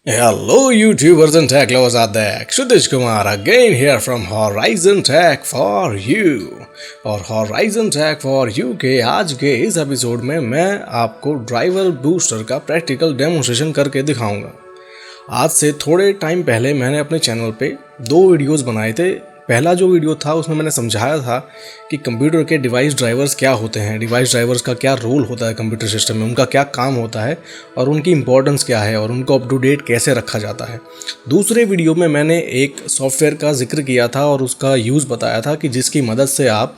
Hello YouTubers and tech lovers out there, Kshitish Kumar again here from Horizon Tech for You। और Horizon Tech for You के आज के इस episode में मैं आपको ड्राइवर बूस्टर का प्रैक्टिकल डेमोन्स्ट्रेशन करके दिखाऊंगा। आज से थोड़े टाइम पहले मैंने अपने चैनल पे 2 वीडियोस बनाए थे। पहला जो वीडियो था उसमें मैंने समझाया था कि कंप्यूटर के डिवाइस ड्राइवर्स क्या होते हैं, डिवाइस ड्राइवर्स का क्या रोल होता है कंप्यूटर सिस्टम में, उनका क्या काम होता है और उनकी इंपॉर्टेंस क्या है और उनको अप टू डेट कैसे रखा जाता है। दूसरे वीडियो में मैंने एक सॉफ्टवेयर का जिक्र किया था और उसका यूज़ बताया था कि जिसकी मदद से आप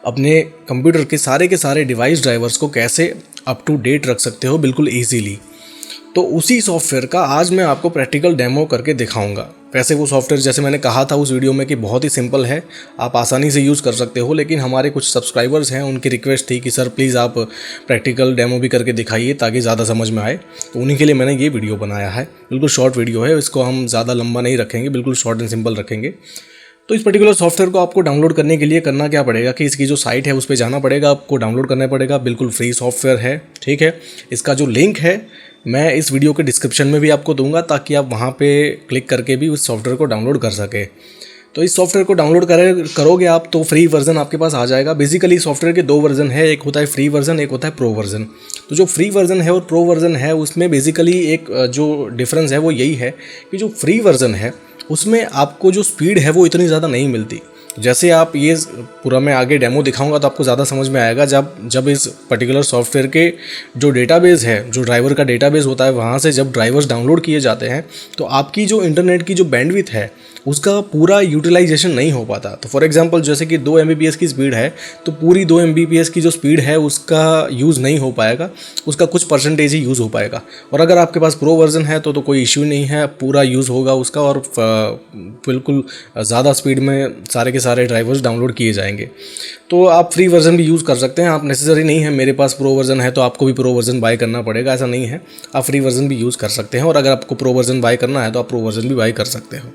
अपने कंप्यूटर के सारे डिवाइस ड्राइवर्स को कैसे अप टू डेट रख सकते हो बिल्कुल ईजीली। तो उसी सॉफ्टवेयर का आज मैं आपको प्रैक्टिकल डेमो करके दिखाऊंगा। वैसे वो सॉफ्टवेयर जैसे मैंने कहा था उस वीडियो में कि बहुत ही सिंपल है, आप आसानी से यूज़ कर सकते हो, लेकिन हमारे कुछ सब्सक्राइबर्स हैं, उनकी रिक्वेस्ट थी कि सर प्लीज़ आप प्रैक्टिकल डेमो भी करके दिखाइए ताकि ज़्यादा समझ में आए। तो उन्हीं के लिए मैंने ये वीडियो बनाया है। बिल्कुल शॉर्ट वीडियो है, इसको हम ज़्यादा लंबा नहीं रखेंगे, बिल्कुल शॉर्ट एंड सिंपल रखेंगे। तो इस पर्टिकुलर सॉफ्टवेयर को आपको डाउनलोड करने के लिए करना क्या पड़ेगा कि इसकी जो साइट है उस पर जाना पड़ेगा, आपको डाउनलोड करना पड़ेगा। बिल्कुल फ्री सॉफ्टवेयर है, ठीक है। इसका जो लिंक है मैं इस वीडियो के डिस्क्रिप्शन में भी आपको दूंगा ताकि आप वहाँ पे क्लिक करके भी उस सॉफ्टवेयर को डाउनलोड कर सके। तो इस सॉफ्टवेयर को डाउनलोड करोगे आप तो फ्री वर्जन आपके पास आ जाएगा। बेसिकली सॉफ्टवेयर के 2 वर्जन है, एक होता है फ्री वर्जन, एक होता है प्रो वर्जन। तो जो फ्री वर्जन है और प्रो वर्जन है उसमें बेसिकली एक जो डिफरेंस है वो यही है कि जो फ्री वर्जन है उसमें आपको जो स्पीड है वो इतनी ज़्यादा नहीं मिलती। जैसे आप ये पूरा मैं आगे डेमो दिखाऊंगा तो आपको ज़्यादा समझ में आएगा। जब इस पर्टिकुलर सॉफ्टवेयर के जो डेटाबेस है, जो ड्राइवर का डेटाबेस होता है, वहाँ से जब ड्राइवर्स डाउनलोड किए जाते हैं तो आपकी जो इंटरनेट की जो बैंडविड्थ है उसका पूरा यूटिलाइजेशन नहीं हो पाता। तो फॉर एग्जांपल जैसे कि 2 Mbps की स्पीड है तो पूरी 2 Mbps की जो स्पीड है उसका यूज़ नहीं हो पाएगा, उसका कुछ परसेंटेज ही यूज़ हो पाएगा। और अगर आपके पास प्रो वर्जन है तो कोई इश्यू नहीं है, पूरा यूज़ होगा उसका और बिल्कुल ज़्यादा स्पीड में सारे ड्राइवर्स डाउनलोड किए जाएंगे। तो आप फ्री वर्जन भी यूज़ कर सकते हैं, आप नेसेसरी नहीं है मेरे पास प्रो वर्जन है तो आपको भी प्रो वर्जन बाय करना पड़ेगा, ऐसा नहीं है। आप फ्री वर्जन भी यूज़ कर सकते हैं और अगर आपको प्रो वर्जन बाय करना है तो आप प्रो वर्जन भी बाय कर सकते हो।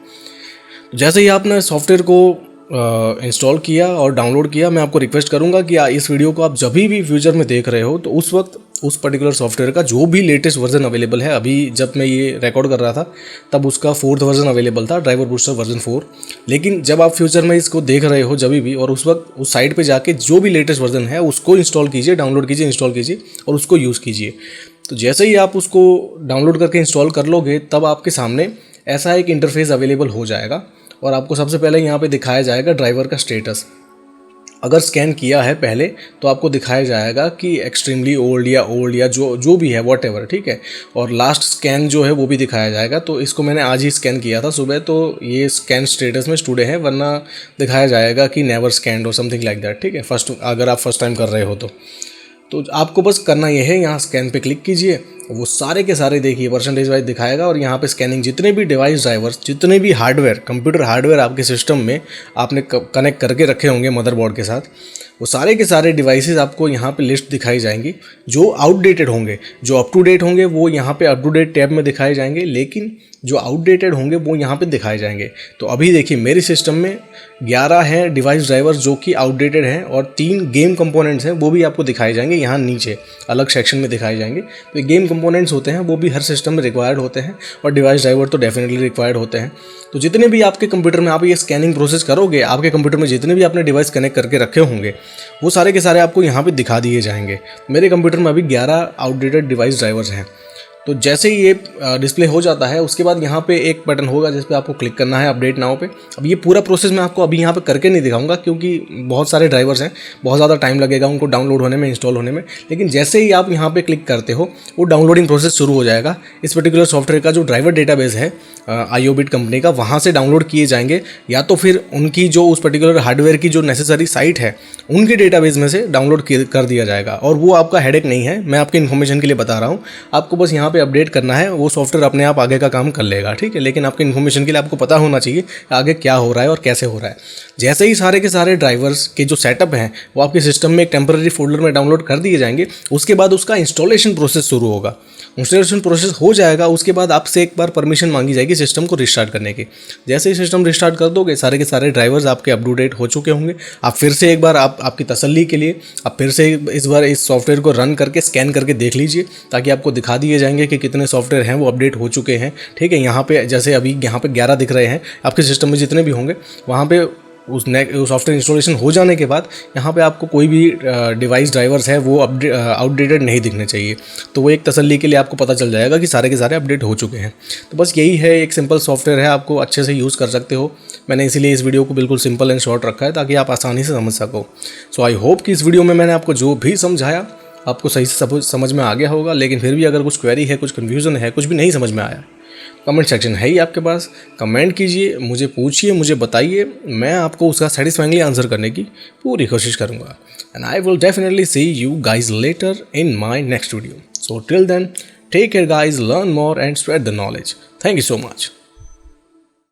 जैसे ही आपने सॉफ्टवेयर को इंस्टॉल किया और डाउनलोड किया, मैं आपको रिक्वेस्ट करूंगा कि इस वीडियो को आप जब भी फ्यूचर में देख रहे हो तो उस वक्त उस पर्टिकुलर सॉफ्टवेयर का जो भी लेटेस्ट वर्जन अवेलेबल है, अभी जब मैं ये रिकॉर्ड कर रहा था तब उसका 4th वर्जन अवेलेबल था, ड्राइवर बूस्टर वर्जन 4। लेकिन जब आप फ्यूचर में इसको देख रहे हो जब भी, और उस वक्त उस साइट पे जाके जो भी लेटेस्ट वर्जन है उसको इंस्टॉल कीजिए, डाउनलोड कीजिए, इंस्टॉल कीजिए और उसको यूज़ कीजिए। तो जैसे ही आप उसको डाउनलोड करके इंस्टॉल कर लोगे तब आपके सामने ऐसा एक इंटरफेस अवेलेबल हो जाएगा और आपको सबसे पहले यहाँ पे दिखाया जाएगा ड्राइवर का स्टेटस। अगर स्कैन किया है पहले तो आपको दिखाया जाएगा कि एक्सट्रीमली ओल्ड या जो भी है व्हाटएवर, ठीक है। और लास्ट स्कैन जो है वो भी दिखाया जाएगा। तो इसको मैंने आज ही स्कैन किया था सुबह, तो ये स्कैन स्टेटस में स्टूडे है, वरना दिखाया जाएगा कि नेवर स्कैन्ड और समथिंग लाइक दैट, ठीक है। अगर आप फर्स्ट टाइम कर रहे हो तो आपको बस करना ये है, यहाँ स्कैन पे क्लिक कीजिए, वो सारे के सारे देखिए परसेंटेज वाइज दिखाएगा और यहाँ पे स्कैनिंग जितने भी डिवाइस ड्राइवर्स, जितने भी हार्डवेयर, कंप्यूटर हार्डवेयर आपके सिस्टम में आपने कनेक्ट करके रखे होंगे मदरबोर्ड के साथ, वो सारे के सारे डिवाइसेस आपको यहाँ पे लिस्ट दिखाई जाएंगी। जो आउटडेटेड होंगे, जो अप टू डेट होंगे वो यहाँ पे अप टू डेट टैब में दिखाए जाएंगे, लेकिन जो आउटडेटेड होंगे वो यहाँ पे दिखाए जाएंगे। तो अभी देखिए मेरे सिस्टम में 11 हैं डिवाइस ड्राइवर्स जो कि आउटडेटेड हैं और 3 गेम कंपोनेंट्स हैं वो भी आपको दिखाए जाएंगे, यहाँ नीचे अलग सेक्शन में दिखाए जाएंगे। तो गेम कंपोनेंट्स होते हैं वो भी हर सिस्टम में रिक्वायर्ड होते हैं और डिवाइस ड्राइवर तो डेफिनेटली रिक्वायर्ड होते हैं। तो जितने भी आपके कंप्यूटर में आप ये स्कैनिंग प्रोसेस करोगे, आपके कंप्यूटर में जितने भी आपने डिवाइस कनेक्ट करके रखे होंगे वो सारे के सारे आपको यहाँ पे दिखा दिए जाएंगे। मेरे कंप्यूटर में अभी 11 आउटडेटेड डिवाइस ड्राइवर्स हैं। तो जैसे ही ये डिस्प्ले हो जाता है उसके बाद यहाँ पे एक बटन होगा जिस पे आपको क्लिक करना है अपडेट नाउ पे। अब ये पूरा प्रोसेस मैं आपको अभी यहाँ पे करके नहीं दिखाऊंगा क्योंकि बहुत सारे ड्राइवर्स हैं, बहुत ज़्यादा टाइम लगेगा उनको डाउनलोड होने में, इंस्टॉल होने में। लेकिन जैसे ही आप यहाँ पे क्लिक करते हो वो डाउनलोडिंग प्रोसेस शुरू हो जाएगा। इस पर्टिकुलर सॉफ्टवेयर का जो ड्राइवर डेटाबेस है IOBIT कंपनी का, वहाँ से डाउनलोड किए जाएंगे या तो फिर उनकी जो उस पर्टिकुलर हार्डवेयर की जो नेसेसरी साइट है उनके डेटाबेस में से डाउनलोड कर दिया जाएगा। और वो आपका हेडेक नहीं है, मैं आपके इन्फॉर्मेशन के लिए बता रहा हूँ। आपको बस यहाँ पे अपडेट करना है, वो सॉफ्टवेयर अपने आप आगे का काम कर लेगा, ठीक है। लेकिन आपके इन्फॉर्मेशन के लिए आपको पता होना चाहिए आगे क्या हो रहा है और कैसे हो रहा है। जैसे ही सारे के सारे ड्राइवर्स के जो सेटअप हैं वो आपके सिस्टम में एक टेम्पररी फोल्डर में डाउनलोड कर दिए जाएंगे, उसके बाद उसका इंस्टॉलेशन प्रोसेस शुरू होगा। इंस्टॉलेशन प्रोसेस हो जाएगा उसके बाद आपसे एक बार परमिशन मांगी जाएगी सिस्टम को रिस्टार्ट करने की। जैसे ही सिस्टम रिस्टार्ट कर दोगे सारे के सारे ड्राइवर्स आपके अप टू डेट हो चुके होंगे। आप फिर से एक बार आपकी तसल्ली के लिए आप फिर से इस बार इस सॉफ्टवेयर को रन करके स्कैन करके देख लीजिए ताकि आपको दिखा दिए जाएंगे कि कितने सॉफ्टवेयर हैं वो अपडेट हो चुके हैं। ठीक है, यहाँ पे जैसे अभी यहाँ पे 11 दिख रहे हैं, आपके सिस्टम में जितने भी होंगे वहाँ पे उस सॉफ्टवेयर इंस्टॉलेशन हो जाने के बाद यहाँ पे आपको कोई भी डिवाइस ड्राइवर्स है वो आउटडेटेड नहीं दिखने चाहिए। तो वो एक तसल्ली के लिए आपको पता चल जाएगा कि सारे के सारे अपडेट हो चुके हैं। तो बस यही है, एक सिंपल सॉफ्टवेयर है, आपको अच्छे से यूज़ कर सकते हो। मैंने इसीलिए इस वीडियो को बिल्कुल सिंपल एंड शॉर्ट रखा है ताकि आप आसानी से समझ सको। सो आई होप कि इस वीडियो में मैंने आपको जो भी समझाया आपको सही से समझ में आ गया होगा। लेकिन फिर भी अगर कुछ क्वेरी है, कुछ कन्फ्यूज़न है, कुछ भी नहीं समझ में आया, कमेंट सेक्शन है ही आपके पास, कमेंट कीजिए, मुझे पूछिए, मुझे बताइए, मैं आपको उसका सेटिस्फाइंगली आंसर करने की पूरी कोशिश करूँगा। And I will definitely see you guys later in my next video. So till then, take care guys, learn more and spread the knowledge. Thank you so much.